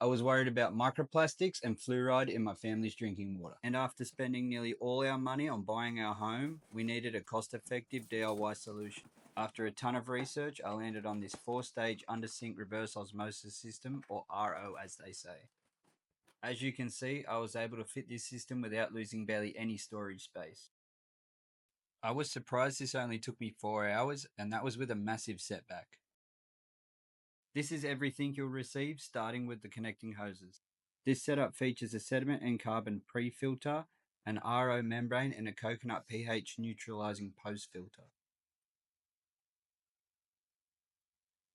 I was worried about microplastics and fluoride in my family's drinking water. And after spending nearly all our money on buying our home, we needed a cost-effective DIY solution. After a ton of research, I landed on this 4-stage under-sink reverse osmosis system, or RO as they say. As you can see, I was able to fit this system without losing barely any storage space. I was surprised this only took me 4 hours, and that was with a massive setback. This is everything you'll receive, starting with the connecting hoses. This setup features a sediment and carbon pre-filter, an RO membrane, and a coconut pH neutralizing post-filter.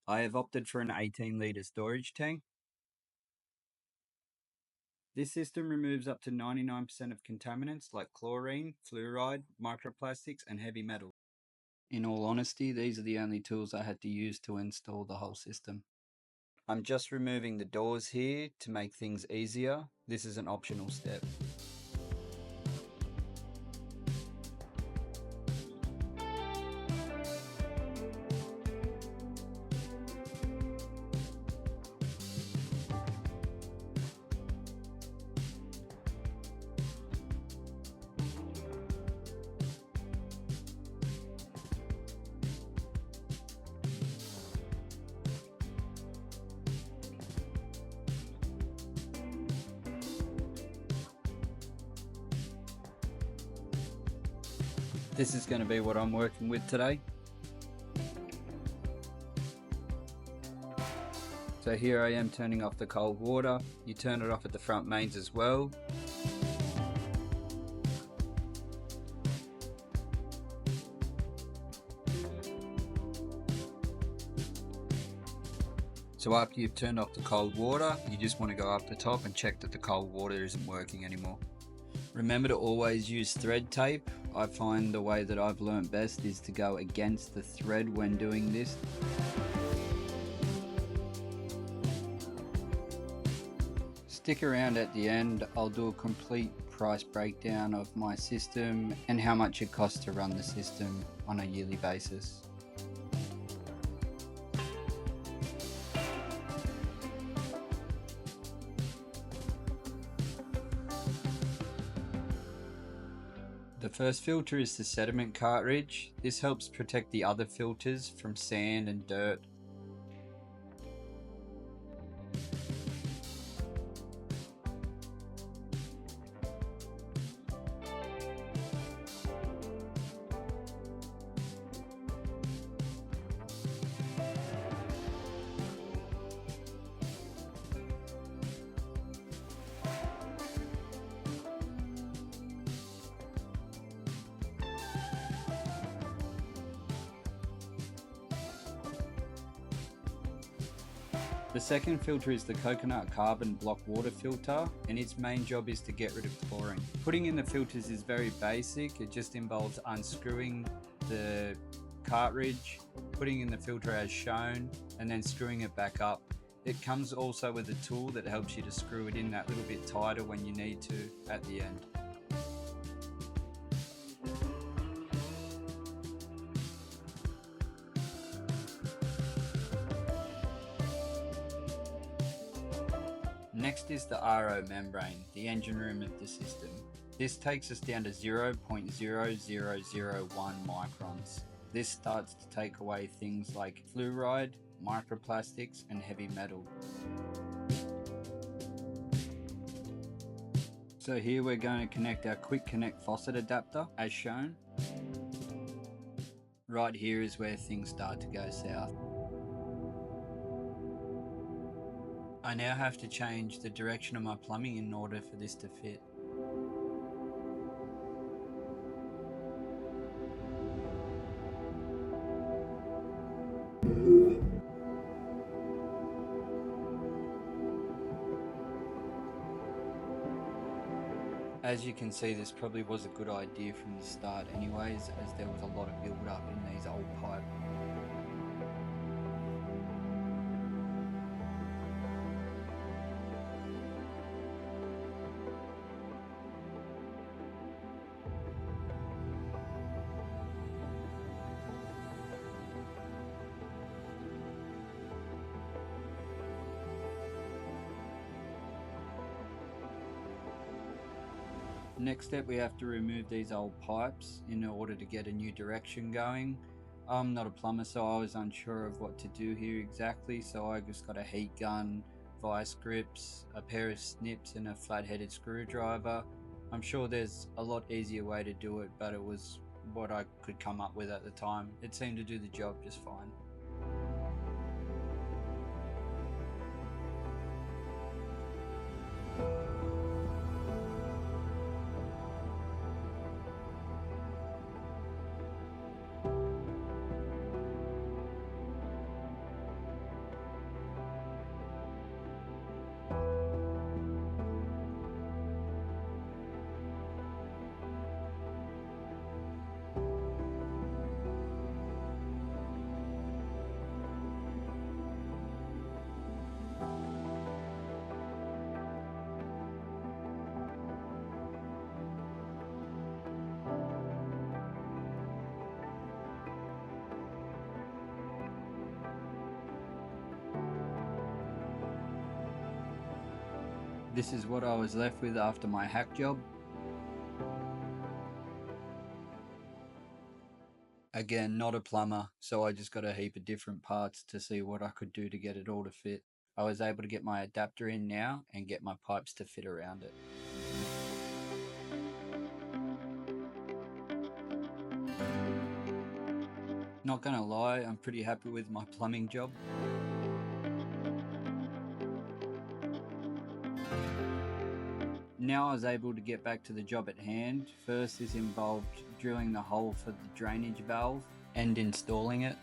I have opted for an 18-litre storage tank. This system removes up to 99% of contaminants like chlorine, fluoride, microplastics, and heavy metal. In all honesty, these are the only tools I had to use to install the whole system. I'm just removing the doors here to make things easier. This is an optional step. This is going to be what I'm working with today. So here I am turning off the cold water. You turn it off at the front mains as well. So after you've turned off the cold water, you just want to go up the top and check that the cold water isn't working anymore. Remember to always use thread tape. I find the way that I've learnt best is to go against the thread when doing this. Stick around at the end. I'll do a complete price breakdown of my system and how much it costs to run the system on a yearly basis. The first filter is the sediment cartridge. This helps protect the other filters from sand and dirt. The second filter is the coconut carbon block water filter, and its main job is to get rid of chlorine. Putting in the filters is very basic. It just involves unscrewing the cartridge, putting in the filter as shown, and then screwing it back up. It comes also with a tool that helps you to screw it in that little bit tighter when you need to at the end. Next is the RO membrane, the engine room of the system. This takes us down to 0.0001 microns. This starts to take away things like fluoride, microplastics, and heavy metal. So here we're going to connect our quick connect faucet adapter as shown. Right here is where things start to go south. I now have to change the direction of my plumbing in order for this to fit. As you can see, this probably was a good idea from the start anyways, as there was a lot of build up in these old pipes. Next step, we have to remove these old pipes in order to get a new direction going. I'm not a plumber, so I was unsure of what to do here exactly, so I just got a heat gun, vice grips, a pair of snips and a flat-headed screwdriver. I'm sure there's a lot easier way to do it, but it was what I could come up with at the time. It seemed to do the job just fine. This is what I was left with after my hack job. Again, not a plumber, so I just got a heap of different parts to see what I could do to get it all to fit. I was able to get my adapter in now and get my pipes to fit around it. Not gonna lie, I'm pretty happy with my plumbing job. Now I was able to get back to the job at hand. First, this involved drilling the hole for the drainage valve and installing it.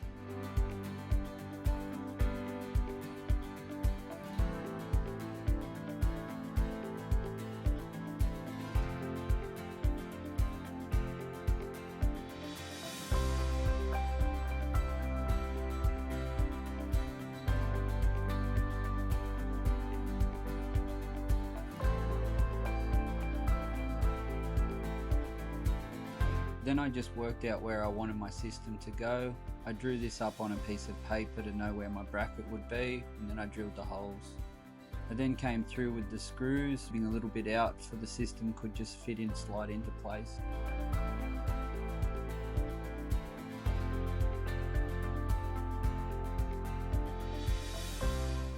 Then I just worked out where I wanted my system to go. I drew this up on a piece of paper to know where my bracket would be, and then I drilled the holes. I then came through with the screws, leaving a little bit out so the system could just fit and slide into place.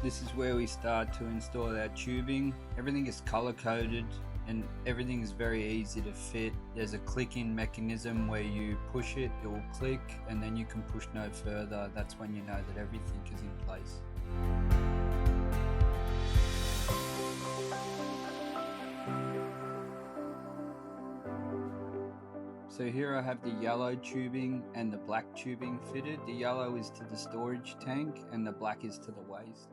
This is where we start to install our tubing. Everything is color coded and everything is very easy to fit. There's a click-in mechanism where you push it, it will click, and then you can push no further. That's when you know that everything is in place. So here I have the yellow tubing and the black tubing fitted. The yellow is to the storage tank and the black is to the waste.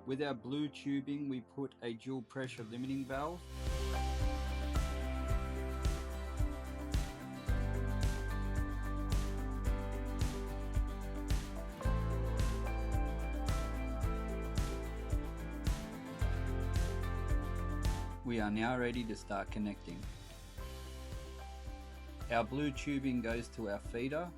With our blue tubing, we put a dual pressure limiting valve. We are now ready to start connecting. Our blue tubing goes to our feeder.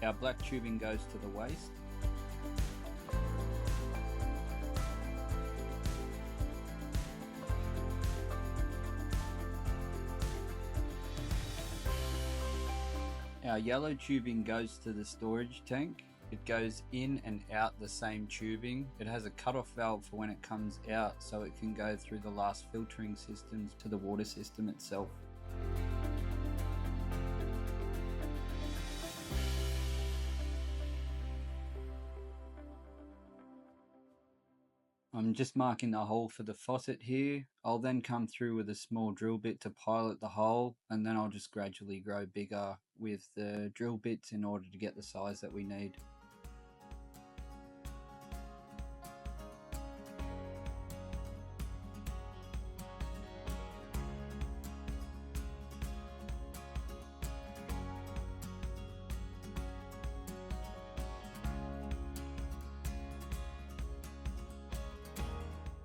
Our black tubing goes to the waste. Our yellow tubing goes to the storage tank. It goes in and out the same tubing. It has a cutoff valve for when it comes out so it can go through the last filtering systems to the water system itself. I'm just marking the hole for the faucet here. I'll then come through with a small drill bit to pilot the hole, and then I'll just gradually grow bigger with the drill bits in order to get the size that we need.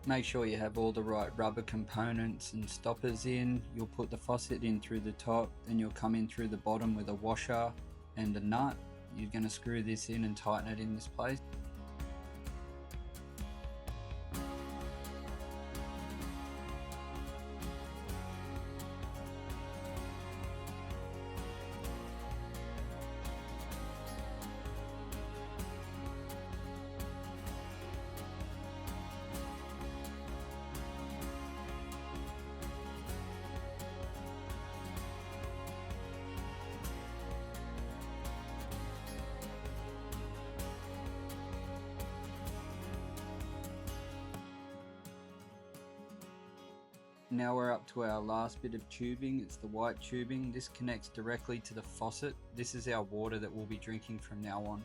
Make sure you have all the right rubber components and stoppers in. You'll put the faucet in through the top, then you'll come in through the bottom with a washer and a nut. You're going to screw this in and tighten it in this place. Now we're up to our last bit of tubing. It's the white tubing. This connects directly to the faucet. This is our water that we'll be drinking from now on.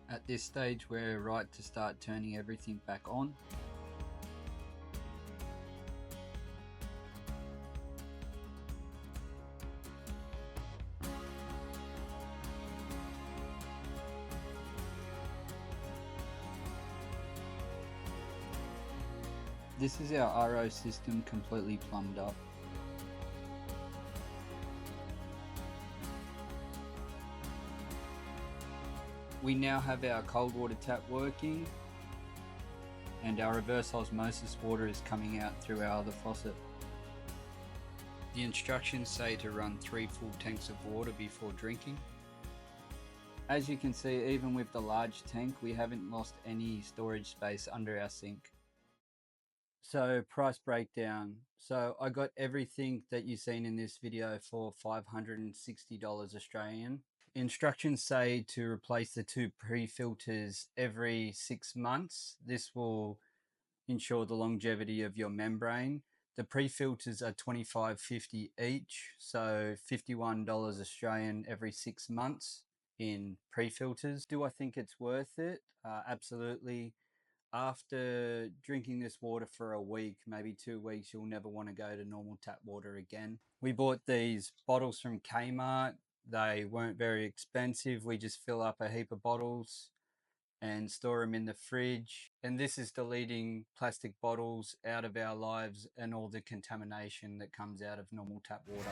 At this stage, we're right to start turning everything back on. This is our RO system completely plumbed up. We now have our cold water tap working, and our reverse osmosis water is coming out through our other faucet. The instructions say to run 3 full tanks of water before drinking. As you can see, even with the large tank, we haven't lost any storage space under our sink. So price breakdown. So I got everything that you've seen in this video for $560 Australian. Instructions say to replace the 2 pre-filters every 6 months. This will ensure the longevity of your membrane. The pre-filters are $25.50 each, so $51 Australian every 6 months in pre-filters. Do I think it's worth it? Absolutely. After drinking this water for a week, maybe 2 weeks, you'll never want to go to normal tap water again. We bought these bottles from Kmart. They weren't very expensive. We just fill up a heap of bottles and store them in the fridge. And this is deleting plastic bottles out of our lives and all the contamination that comes out of normal tap water.